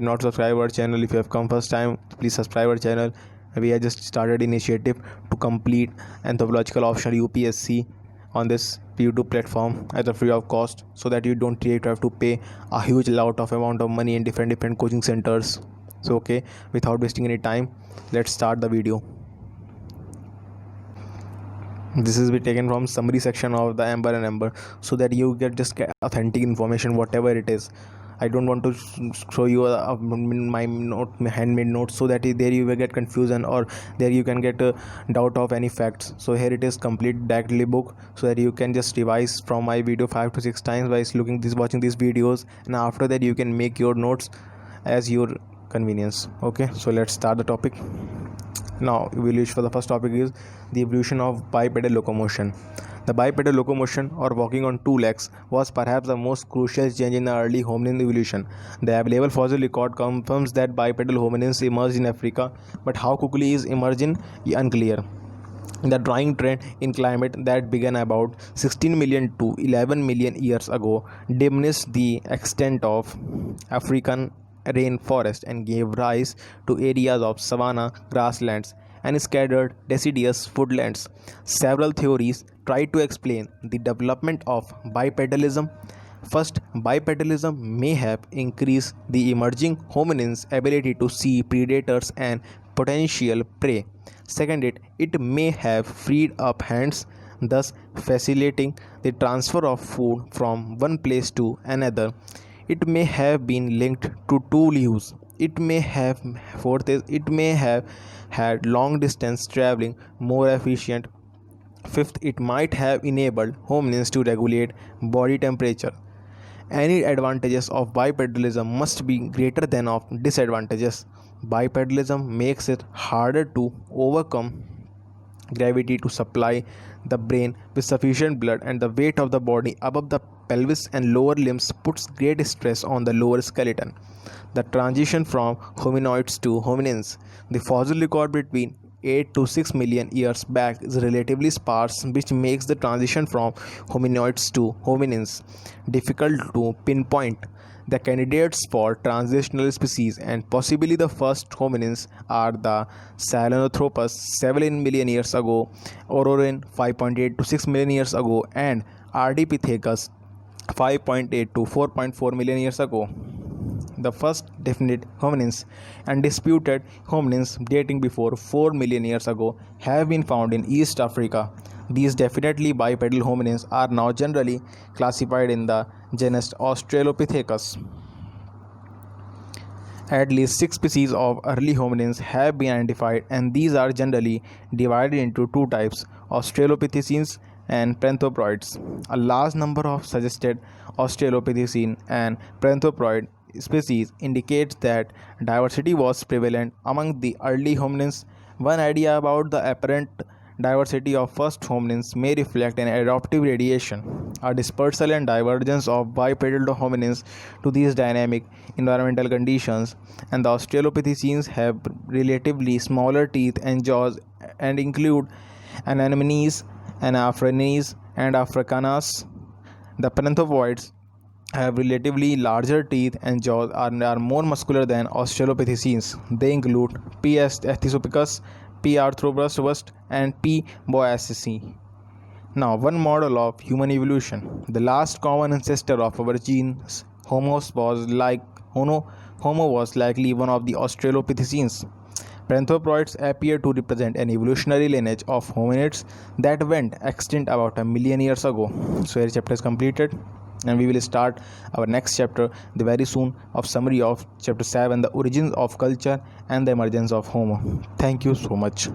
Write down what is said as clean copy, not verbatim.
Not subscribe our channel. If you have come first time, please subscribe our channel. We have just started initiative to complete anthropological optional UPSC on this YouTube platform at a free of cost, so that you don't have to pay a huge lot of amount of money in different coaching centers. So okay, without wasting any time, let's start the video. This is be taken from summary section of the Amber and Amber, so that you get authentic information whatever it is. I don't want to show you my handmade notes, so that there you will get confusion, or there you can get a doubt of any facts. So here it is complete directly book, so that you can just revise from my video 5 to 6 times by watching these videos, and after that you can make your notes as your convenience. Okay, so let's start the topic. Now we will use for the first topic is the evolution of bipedal locomotion. The bipedal locomotion, or walking on two legs, was perhaps the most crucial change in the early hominin evolution. The available fossil record confirms that bipedal hominins emerged in Africa, but how quickly is emerging unclear. The drying trend in climate that began about 16 million to 11 million years ago diminished the extent of African rainforest and gave rise to areas of savanna, grasslands, and scattered deciduous woodlands. Several theories try to explain the development of bipedalism. First, bipedalism may have increased the emerging hominins' ability to see predators and potential prey. Second, it may have freed up hands, thus facilitating the transfer of food from one place to another. It may have been linked to tool use. It may have had long distance traveling more efficient. Fifth, it might have enabled hominins to regulate body temperature. Any advantages of bipedalism must be greater than of disadvantages. Bipedalism makes it harder to overcome gravity to supply the brain with sufficient blood, and the weight of the body above the pelvis and lower limbs puts great stress on the lower skeleton. The transition from hominoids to hominins. The fossil record between 8 to 6 million years back is relatively sparse, which makes the transition from hominoids to hominins difficult to pinpoint. The candidates for transitional species, and possibly the first hominins, are the Sahelanthropus 7 million years ago, Ororin 5.8 to 6 million years ago, and Ardipithecus 5.8 to 4.4 million years ago. The first definite hominins and disputed hominins dating before 4 million years ago have been found in East Africa. These definitely bipedal hominins are now generally classified in the genus Australopithecus. At least 6 species of early hominins have been identified, and these are generally divided into two types: Australopithecines and Paranthropoids. A large number of suggested Australopithecine and Paranthropoid species indicates that diversity was prevalent among the early hominins. One idea about the apparent diversity of first hominins may reflect an adaptive radiation, a dispersal and divergence of bipedal hominins to these dynamic environmental conditions, and the Australopithecines have relatively smaller teeth and jaws and include anemones, anaphrines, and africanas. The Paranthropoids have relatively larger teeth and jaws and are more muscular than Australopithecines. They include P. ethysopicus, P. arthropods, and P. boaceae. Now, one model of human evolution. The last common ancestor of our genes, Homo was likely one of the Australopithecines. Paranthropoids appear to represent an evolutionary lineage of hominids that went extinct about 1 million years ago. So, here chapter is completed, and we will start our next chapter very soon of summary of chapter 7, the origins of culture and the emergence of Homo. Thank you so much.